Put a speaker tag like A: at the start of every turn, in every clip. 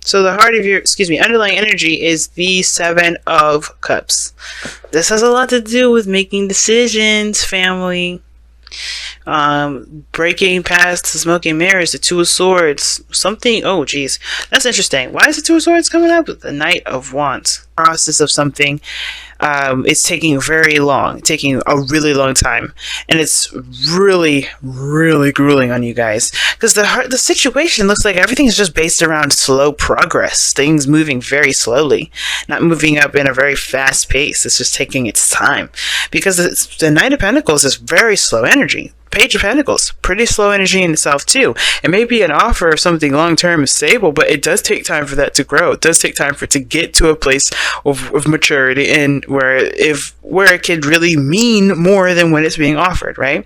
A: So the heart of your, underlying energy is the Seven of Cups. This has a lot to do with making decisions, family. Breaking past the smoking mirrors, the Two of Swords, something. Oh, geez, that's interesting. Why is the Two of Swords coming up? The Knight of Wands. Process of something. It's taking taking a really long time, and it's really, really grueling on you guys because the situation looks like everything is just based around slow progress. Things moving very slowly, not moving up in a very fast pace. It's just taking its time because the Knight of Pentacles is very slow energy. Page of Pentacles, pretty slow energy in itself too. It may be an offer of something long-term and stable, but it does take time for that to grow. It does take time for it to get to a place of maturity and where it could really mean more than when it's being offered, right?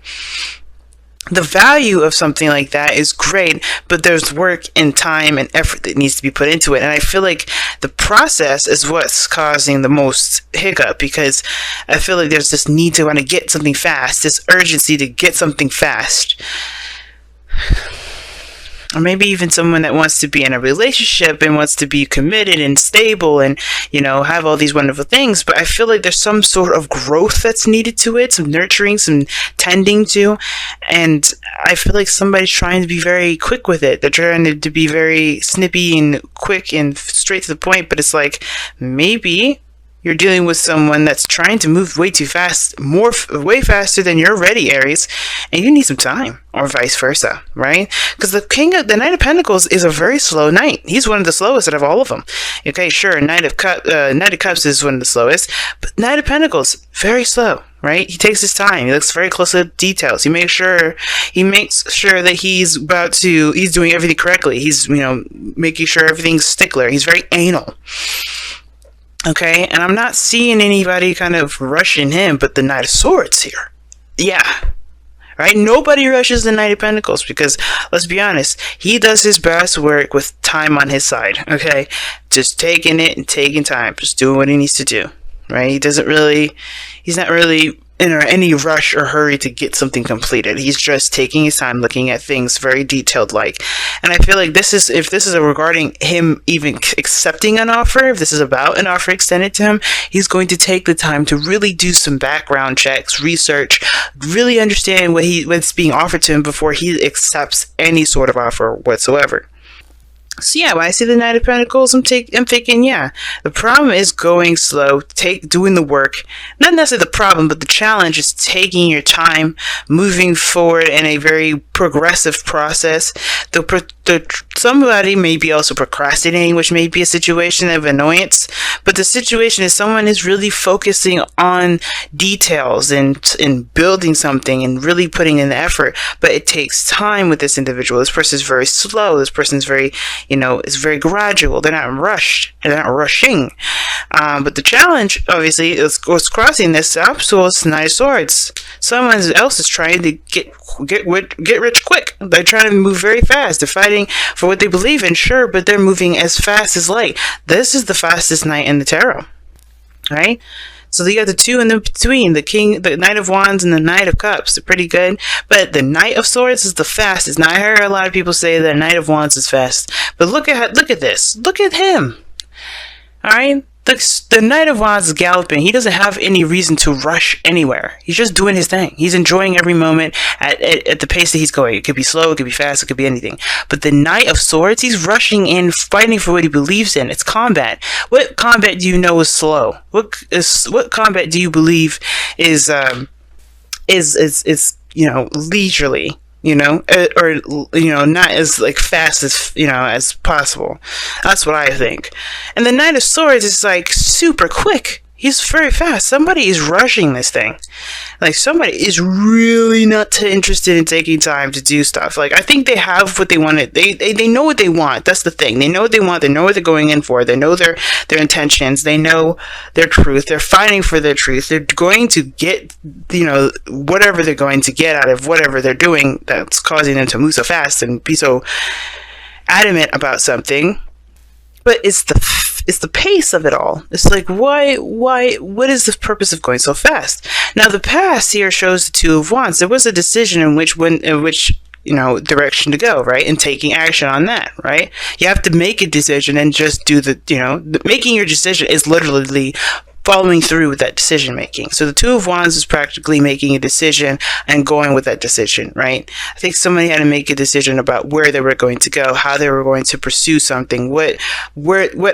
A: The value of something like that is great, but there's work and time and effort that needs to be put into it. And I feel like the process is what's causing the most hiccup because I feel like there's this need to want to get something fast, this urgency to get something fast. Or maybe even someone that wants to be in a relationship and wants to be committed and stable and, have all these wonderful things. But I feel like there's some sort of growth that's needed to it, some nurturing, some tending to. And I feel like somebody's trying to be very quick with it. They're trying to be very snippy and quick and straight to the point. But it's like, maybe you're dealing with someone that's trying to move way too fast, way faster than you're ready, Aries, and you need some time, or vice versa, right? Because the Knight of Pentacles is a very slow knight. He's one of the slowest out of all of them. Okay, sure, Knight of Cups is one of the slowest, but Knight of Pentacles, very slow, right? He takes his time. He looks very close to details. He makes sure that he's doing everything correctly. He's, making sure everything's stickler. He's very anal. Okay, and I'm not seeing anybody kind of rushing him, but the Knight of Swords here. Yeah. Right? Nobody rushes the Knight of Pentacles because, let's be honest, he does his best work with time on his side. Okay? Just taking it and taking time. Just doing what he needs to do. Right? He's not really in any rush or hurry to get something completed. He's just taking his time, looking at things very detailed like. And I feel like if this is regarding him even accepting an offer, if this is about an offer extended to him, he's going to take the time to really do some background checks, research, really understand what's being offered to him before he accepts any sort of offer whatsoever. So yeah, when I see the Knight of Pentacles, I'm thinking, yeah, the problem is going slow, doing the work. Not necessarily the problem, but the challenge is taking your time, moving forward in a very progressive process. Somebody may be also procrastinating, which may be a situation of annoyance, but the situation is someone is really focusing on details and building something and really putting in the effort, but it takes time with this individual. This person is very slow. This person's very, it's very gradual. They're not rushed. They're not rushing. But the challenge, obviously, is crossing this obstacle is Knight of Swords. Someone else is trying to get rich quick. They're trying to move very fast. They're fighting for what they believe in, sure, but they're moving as fast as light. This is the fastest knight in the tarot, right? So the other two in the between, the Knight of Wands and the Knight of Cups, are pretty good. But the Knight of Swords is the fastest. Now I heard a lot of people say that Knight of Wands is fast, but look at this. Look at him. All right. The Knight of Wands is galloping. He doesn't have any reason to rush anywhere. He's just doing his thing. He's enjoying every moment at the pace that he's going. It could be slow, it could be fast, it could be anything. But the Knight of Swords, he's rushing in, fighting for what he believes in. It's combat. What combat do you know is slow? What combat do you believe is leisurely? Not as fast as possible. That's what I think. And the Knight of Swords is super quick. He's very fast. Somebody is rushing this thing. Somebody is really not interested in taking time to do stuff. I think they have what they wanted. They know what they want. That's the thing. They know what they want. They know what they're going in for. They know their intentions. They know their truth. They're fighting for their truth. They're going to get, whatever they're going to get out of whatever they're doing that's causing them to move so fast and be so adamant about something. But it's the pace of it all. It's why, what is the purpose of going so fast? Now, the past here shows the Two of Wands. There was a decision in which direction to go, right? And taking action on that, right? You have to make a decision and just do making your decision is literally following through with that decision making. So the Two of Wands is practically making a decision and going with that decision, right? I think somebody had to make a decision about where they were going to go, how they were going to pursue something, what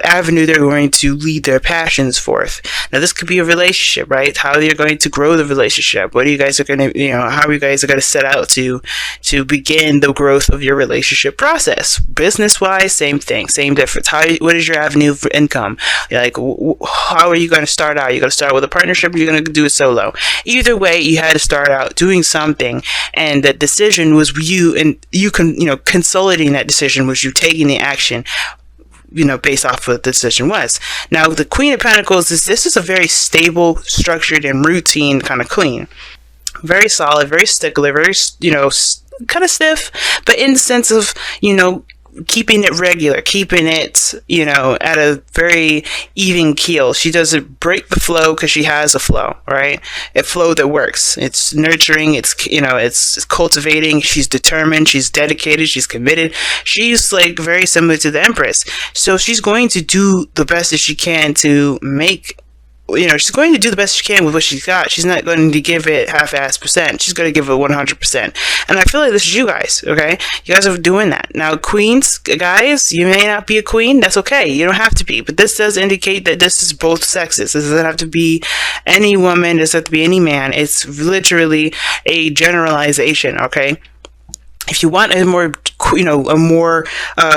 A: avenue they're going to lead their passions forth. Now this could be a relationship, right? How you're going to grow the relationship. What are you guys are going to, how you guys are going to set out to begin the growth of your relationship process. Business wise, same thing, same difference. What is your avenue for income? Like, how are you going to start out? You're going to start with a partnership, or you're going to do it solo. Either way, you had to start out doing something, and that decision was you, and you can, consolidating that decision was you taking the action, based off of what the decision was. Now, the Queen of Pentacles this is a very stable, structured, and routine kind of queen. Very solid, very stickler, very, kind of stiff, but in the sense of, keeping it regular, keeping it, at a very even keel. She doesn't break the flow because she has a flow, right? A flow that works. It's nurturing, it's cultivating, she's determined, she's dedicated, she's committed. She's like very similar to the Empress. So she's going to do the best that she can to make she's going to do the best she can with what she's got. She's not going to give it half-ass percent. She's going to give it 100%. And I feel like this is you guys, okay? You guys are doing that. Now, queens, guys, you may not be a queen. That's okay. You don't have to be. But this does indicate that this is both sexes. This doesn't have to be any woman. It doesn't have to be any man. It's literally a generalization, okay? If you want a more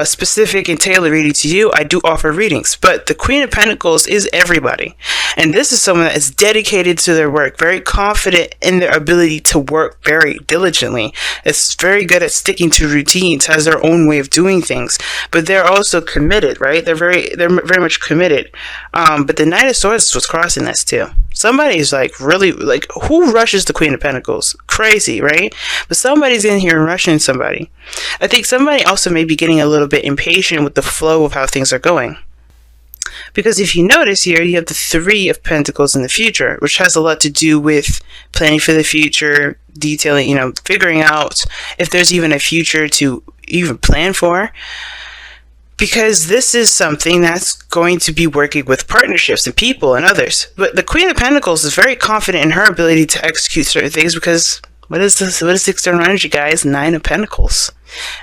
A: specific and tailored reading to you, I do offer readings. But the Queen of Pentacles is everybody. And this is someone that is dedicated to their work, very confident in their ability to work very diligently. It's very good at sticking to routines, has their own way of doing things. But they're also committed, right? They're very much committed. But the Knight of Swords was crossing this too. Somebody's really, who rushes the Queen of Pentacles? Crazy, right? But somebody's in here rushing somebody. I think somebody also may be getting a little bit impatient with the flow of how things are going. Because if you notice here, you have the Three of Pentacles in the future, which has a lot to do with planning for the future, detailing, figuring out if there's even a future to even plan for. Because this is something that's going to be working with partnerships and people and others. But the Queen of Pentacles is very confident in her ability to execute certain things because what is this? What is the external energy, guys? Nine of Pentacles.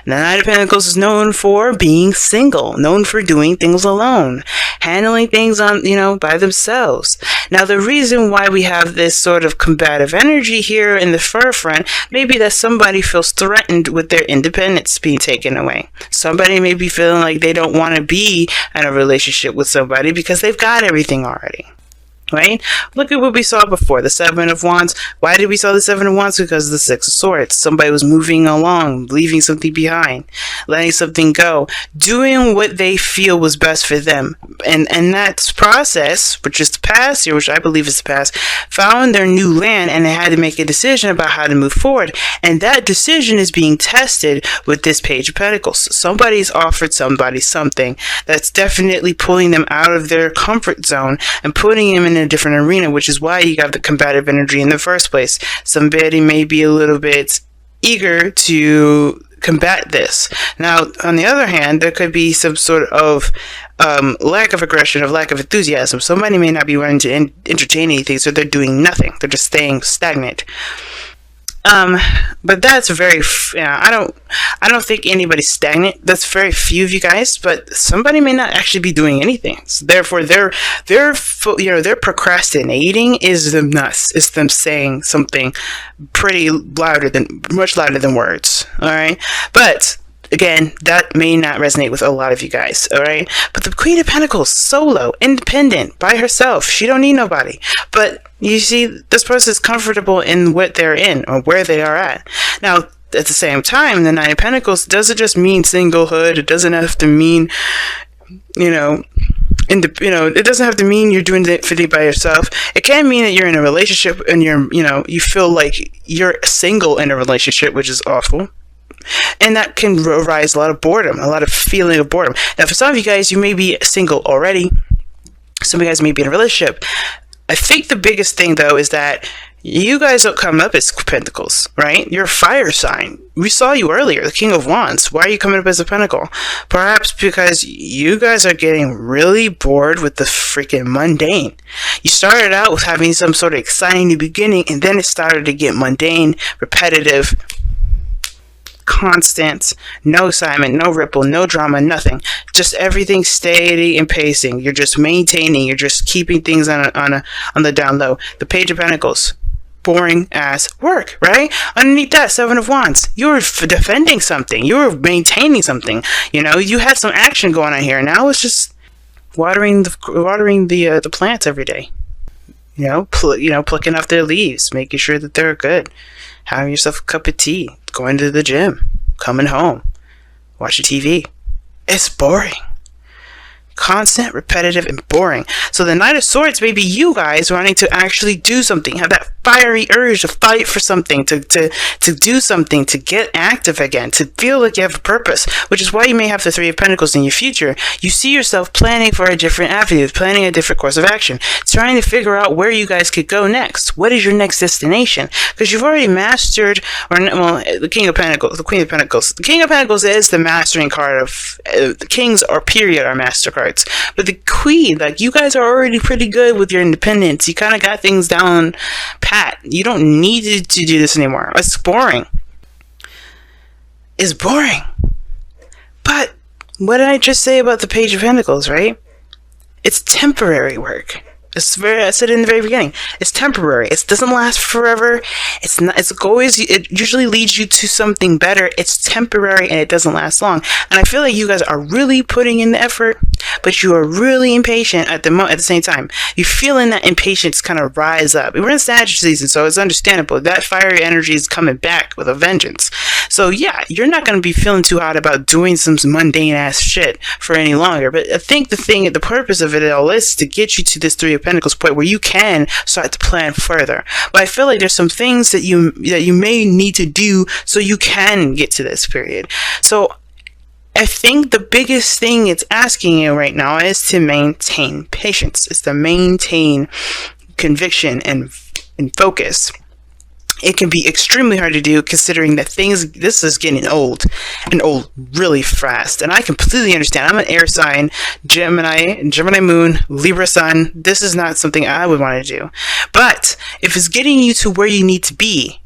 A: And the Nine of Pentacles is known for being single, known for doing things alone, handling things by themselves. Now, the reason why we have this sort of combative energy here in the forefront may be that somebody feels threatened with their independence being taken away. Somebody may be feeling like they don't want to be in a relationship with somebody because they've got everything already. Right? Look at what we saw before, the Seven of Wands. Why did we saw the Seven of Wands? Because of the Six of Swords. Somebody was moving along, leaving something behind, letting something go, doing what they feel was best for them. And that process, which is the past here, which I believe is the past, found their new land and they had to make a decision about how to move forward. And that decision is being tested with this Page of Pentacles. Somebody's offered somebody something that's definitely pulling them out of their comfort zone and putting them in a different arena, which is why you got the combative energy in the first place. Somebody may be a little bit eager to combat this. Now, on the other hand, there could be some sort of lack of aggression, of lack of enthusiasm. Somebody may not be wanting to entertain anything, so they're doing nothing. They're just staying stagnant. But that's very, I don't think anybody's stagnant. That's very few of you guys, but somebody may not actually be doing anything. So therefore, they're procrastinating is them nuts. It's them saying something much louder than words. All right. But again, that may not resonate with a lot of you guys, all right? But the Queen of Pentacles, solo, independent, by herself. She don't need nobody. But you see, this person is comfortable in what they're in or where they are at. Now, at the same time, the Nine of Pentacles doesn't just mean singlehood. It doesn't have to mean, it doesn't have to mean you're doing it by yourself. It can mean that you're in a relationship and you feel like you're single in a relationship, which is awful. And that can arise a lot of boredom, a lot of feeling of boredom. Now, for some of you guys, you may be single already. Some of you guys may be in a relationship. I think the biggest thing, though, is that you guys don't come up as pentacles, right? You're a fire sign. We saw you earlier, the King of Wands. Why are you coming up as a pentacle? Perhaps because you guys are getting really bored with the freaking mundane. You started out with having some sort of exciting new beginning, and then it started to get mundane, repetitive, constant, no excitement, no ripple, no drama, nothing. Just everything steady and pacing. You're just maintaining. You're just keeping things on the down low. The Page of Pentacles, boring ass work, right? Underneath that, Seven of Wands, you're defending something. You're maintaining something. You know, you had some action going on here. Now it's just watering the plants every day. You know, plucking off their leaves, making sure that they're good. Having yourself a cup of tea, going to the gym, coming home, watching TV. It's boring. Constant, repetitive, and boring. So the Knight of Swords may be you guys wanting to actually do something, have that fiery urge to fight for something, to do something, to get active again, to feel like you have a purpose, which is why you may have the Three of Pentacles in your future. You see yourself planning for a different avenue, planning a different course of action, trying to figure out where you guys could go next. What is your next destination? Because you've already mastered, the King of Pentacles, the Queen of Pentacles. The King of Pentacles is the mastering card of, the Kings are master cards. But the Queen, like, you guys are already pretty good with your independence. You kind of got things down pat. You don't need to do this anymore. It's boring. It's boring. But what did I just say about the Page of Pentacles, right? It's temporary work. I said it in the very beginning. It's temporary. It doesn't last forever. It usually leads you to something better. It's temporary and it doesn't last long. And I feel like you guys are really putting in the effort, but you are really impatient at the same time. You're feeling that impatience kind of rise up. We're in Sagittarius season, so it's understandable. That fiery energy is coming back with a vengeance. So yeah, you're not going to be feeling too hot about doing some mundane ass shit for any longer. But I think the purpose of it all is to get you to this Three of Pentacles point where you can start to plan further. But I feel like there's some things that you may need to do so you can get to this period. So I think the biggest thing it's asking you right now is to maintain patience. It's to maintain conviction and focus. It can be extremely hard to do considering that this is getting old and old really fast. And I completely understand. I'm an air sign, Gemini moon, Libra sun. This is not something I would want to do. But if it's getting you to where you need to be,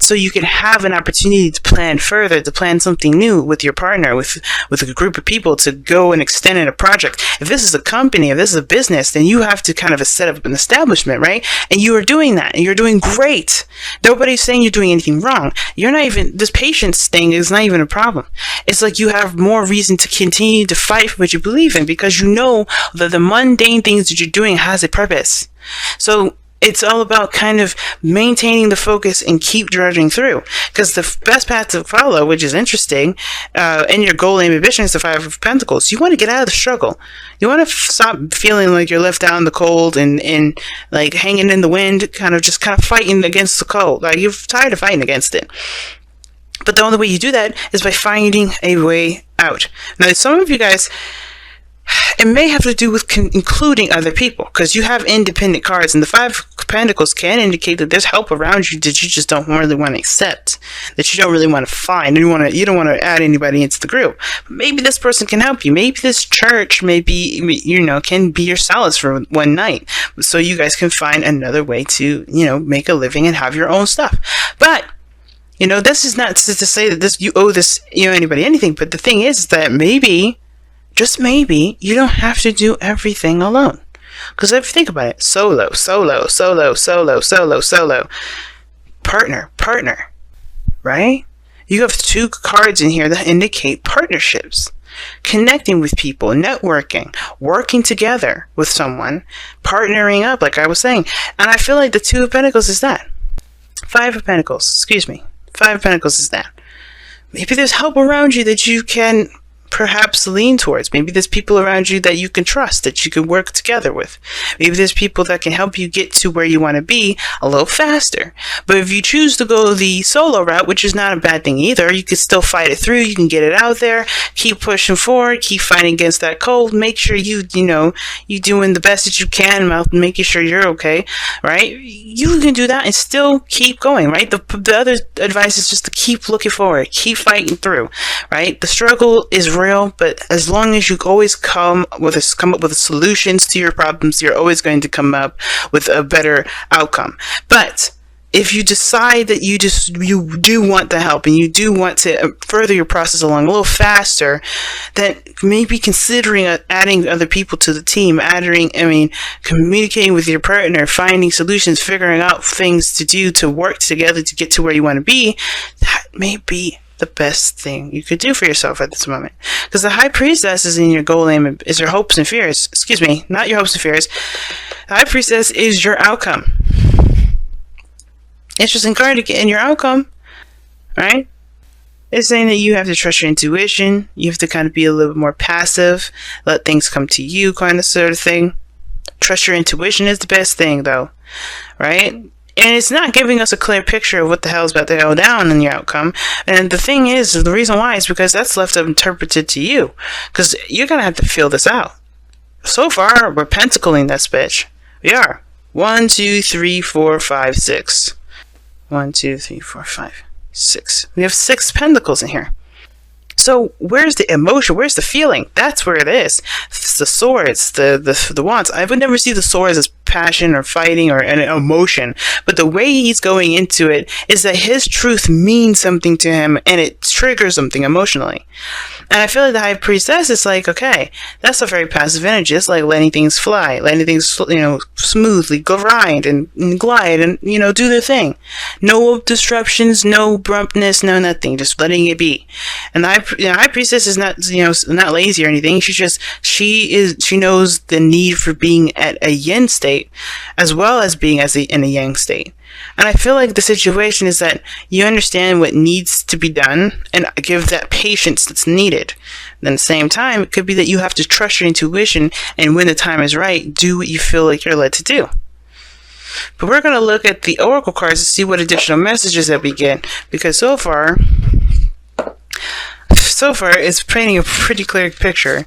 A: so you can have an opportunity to plan further, to plan something new with your partner, with a group of people, to go and extend in a project. If this is a company, if this is a business, then you have to kind of set up an establishment, right? And you are doing that, and you're doing great. Nobody's saying you're doing anything wrong. This patience thing is not even a problem. It's like you have more reason to continue to fight for what you believe in, because you know that the mundane things that you're doing has a purpose. So it's all about kind of maintaining the focus and keep drudging through. Because the best path to follow, which is interesting, and your goal and ambition is the Five of Pentacles. You want to get out of the struggle. You want to stop feeling like you're left out in the cold and like hanging in the wind, kind of fighting against the cold. Like, you're tired of fighting against it. But the only way you do that is by finding a way out. Now, some of you guys, it may have to do with including other people, because you have independent cards, and the Five of Pentacles can indicate that there's help around you that you just don't really want to accept, that you don't really want to find. You don't want to add anybody into the group. But maybe this person can help you. Maybe this church can be your solace for one night, so you guys can find another way to make a living and have your own stuff. But this is not to say that you owe anybody anything. But the thing is that maybe, just maybe, you don't have to do everything alone. Because if you think about it, solo, partner, right? You have two cards in here that indicate partnerships. Connecting with people, networking, working together with someone, partnering up, like I was saying. And I feel like the Two of Pentacles is that. Five of Pentacles is that. Maybe there's help around you that you can perhaps lean towards. Maybe there's people around you that you can trust, that you can work together with. Maybe there's people that can help you get to where you want to be a little faster. But if you choose to go the solo route, which is not a bad thing either, you can still fight it through. You can get it out there, keep pushing forward, keep fighting against that cold. Make sure you doing the best that you can, making sure you're okay, right? You can do that and still keep going, right? The other advice is just to keep looking forward, keep fighting through, right? The struggle is real, but as long as you always come up with solutions to your problems, you're always going to come up with a better outcome. But if you decide that you do want the help and you do want to further your process along a little faster, then maybe considering adding other people to the team, communicating with your partner, finding solutions, figuring out things to do to work together to get to where you want to be, that may be the best thing you could do for yourself at this moment. Because the High Priestess is in your goal aim, is your hopes and fears. Excuse me, not your hopes and fears. The High Priestess is your outcome. Interesting card to get in your outcome, right? It's saying that you have to trust your intuition. You have to kind of be a little bit more passive, let things come to you, kind of sort of thing. Trust your intuition is the best thing, though, right? And it's not giving us a clear picture of what the hell is about to go down in your outcome. And the thing is, the reason why is because that's left interpreted to you. Because you're going to have to feel this out. So far, we're pentacling that bitch. We are. 1, 2, 3, 4, 5, 6. 1, 2, 3, 4, 5, 6. We have 6 pentacles in here. So where's the emotion? Where's the feeling? That's where it is. It's the swords, the wands. I would never see the swords as passion or fighting or an emotion, but the way he's going into it is that his truth means something to him and it triggers something emotionally. And I feel like the High Priestess is like, okay, that's a very passive energy. It's like letting things fly, letting things, smoothly grind and glide and, do their thing. No disruptions, no brumpness, no nothing. Just letting it be. And the High Priestess is not, not lazy or anything. She knows the need for being at a yin state as well as being in a yang state. And I feel like the situation is that you understand what needs to be done and give that patience that's needed. Then at the same time, it could be that you have to trust your intuition and when the time is right, do what you feel like you're led to do. But we're going to look at the Oracle cards to see what additional messages that we get. Because so far, it's painting a pretty clear picture.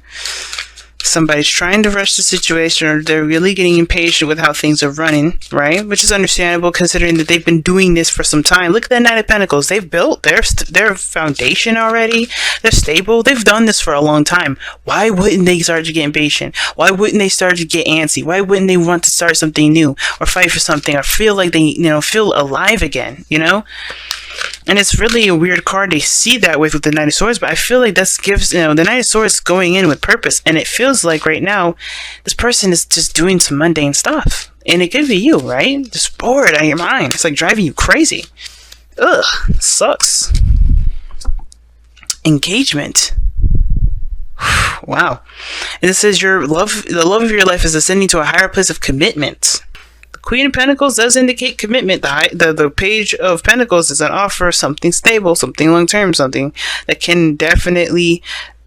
A: Somebody's trying to rush the situation, or they're really getting impatient with how things are running, right? Which is understandable considering that they've been doing this for some time. Look at that Knight of Pentacles. They've built their foundation already. They're stable. They've done this for a long time. Why wouldn't they start to get impatient? Why wouldn't they start to get antsy? Why wouldn't they want to start something new or fight for something or feel like they, feel alive again, And it's really a weird card to see that with the Knight of Swords, but I feel like that gives, the Knight of Swords going in with purpose, and it feels like right now, this person is just doing some mundane stuff. And it could be you, right? Just bored out of your mind. It's like driving you crazy. Ugh, sucks. Engagement. Wow. And it says the love of your life is ascending to a higher place of commitment. Queen of Pentacles does indicate commitment. The Page of Pentacles is an offer, something stable, something long-term, something that can definitely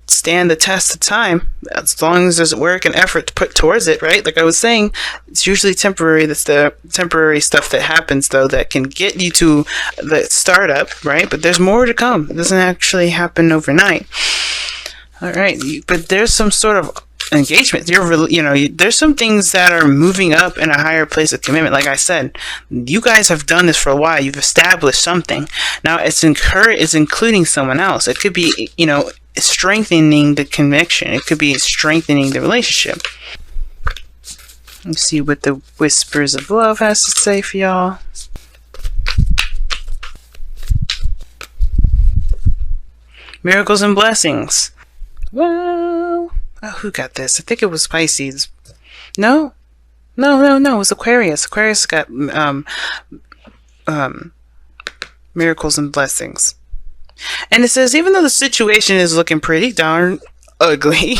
A: stand the test of time as long as there's work and effort to put towards it, right? Like I was saying, it's usually temporary. That's the temporary stuff that happens, though, that can get you to the startup, right? But there's more to come. It doesn't actually happen overnight. All right, but there's some sort of engagement. There's some things that are moving up in a higher place of commitment. Like I said, you guys have done this for a while. You've established something. Now it's including someone else. It could be, strengthening the connection. It could be strengthening the relationship. Let's see what the Whispers of Love has to say for y'all. Miracles and blessings. Whoa. Oh, who got this? I think it was Pisces. No. It was Aquarius. Aquarius got miracles and blessings. And it says, even though the situation is looking pretty darn ugly,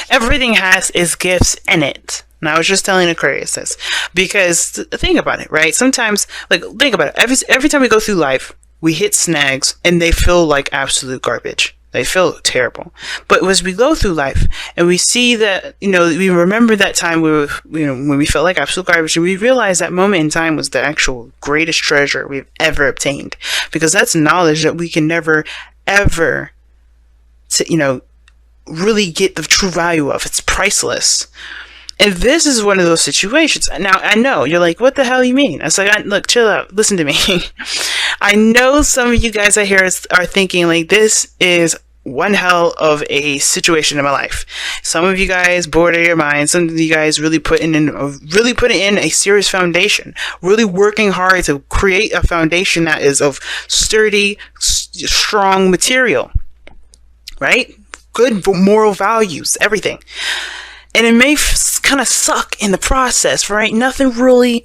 A: everything has its gifts in it. And I was just telling Aquarius this. Because think about it, right? Sometimes, think about it. Every time we go through life, we hit snags and they feel like absolute garbage. They feel terrible. But as we go through life and we see that, we remember that time when we felt like absolute garbage, and we realize that moment in time was the actual greatest treasure we've ever obtained. Because that's knowledge that we can never, ever, really get the true value of. It's priceless. And this is one of those situations. Now, I know, you're like, what the hell you mean? I was like, look, chill out. Listen to me. I know some of you guys out here are thinking, like, this is one hell of a situation in my life. Some of you guys bored out of your mind. Some of you guys really putting in a serious foundation. Really working hard to create a foundation that is of sturdy, strong material. Right? Good moral values, everything. And it may kind of suck in the process, right? Nothing really,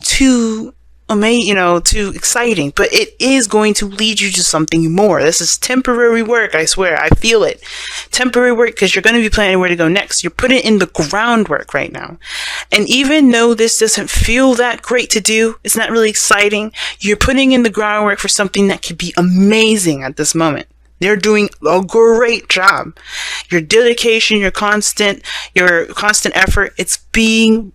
A: too exciting, but it is going to lead you to something more. This is temporary work, I swear. I feel it. Temporary work, because you're going to be planning where to go next. You're putting in the groundwork right now. And even though this doesn't feel that great to do, it's not really exciting, you're putting in the groundwork for something that could be amazing at this moment. They're doing a great job. Your dedication, your constant effort, it's going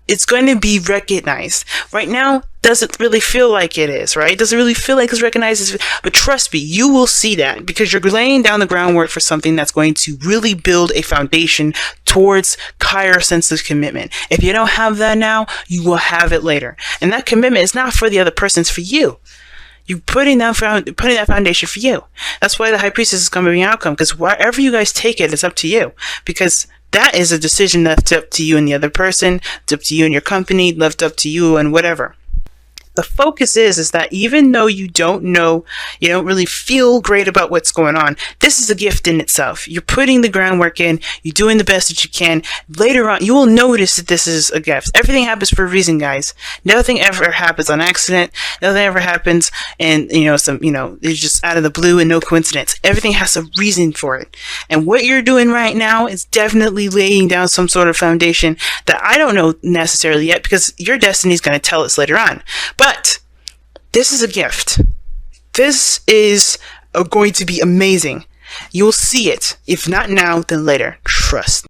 A: to be recognized. Right now, doesn't really feel like it is, right? Doesn't really feel like it's recognized. But trust me, you will see that, because you're laying down the groundwork for something that's going to really build a foundation towards higher sense of commitment. If you don't have that now, you will have it later. And that commitment is not for the other person, it's for you. You're putting that foundation for you. That's why the High Priestess is going to be an outcome, because wherever you guys take it, it's up to you. Because that is a decision that's up to you and the other person, it's up to you and your company, left up to you and whatever. The focus is that even though you don't know, you don't really feel great about what's going on, this is a gift in itself. You're putting the groundwork in, you're doing the best that you can. Later on, you will notice that this is a gift. Everything happens for a reason, guys. Nothing ever happens on accident. Nothing ever happens and, it's just out of the blue and no coincidence. Everything has a reason for it. And what you're doing right now is definitely laying down some sort of foundation that I don't know necessarily yet, because your destiny is going to tell us later on. But this is a gift. This is going to be amazing. You'll see it. If not now, then later. Trust.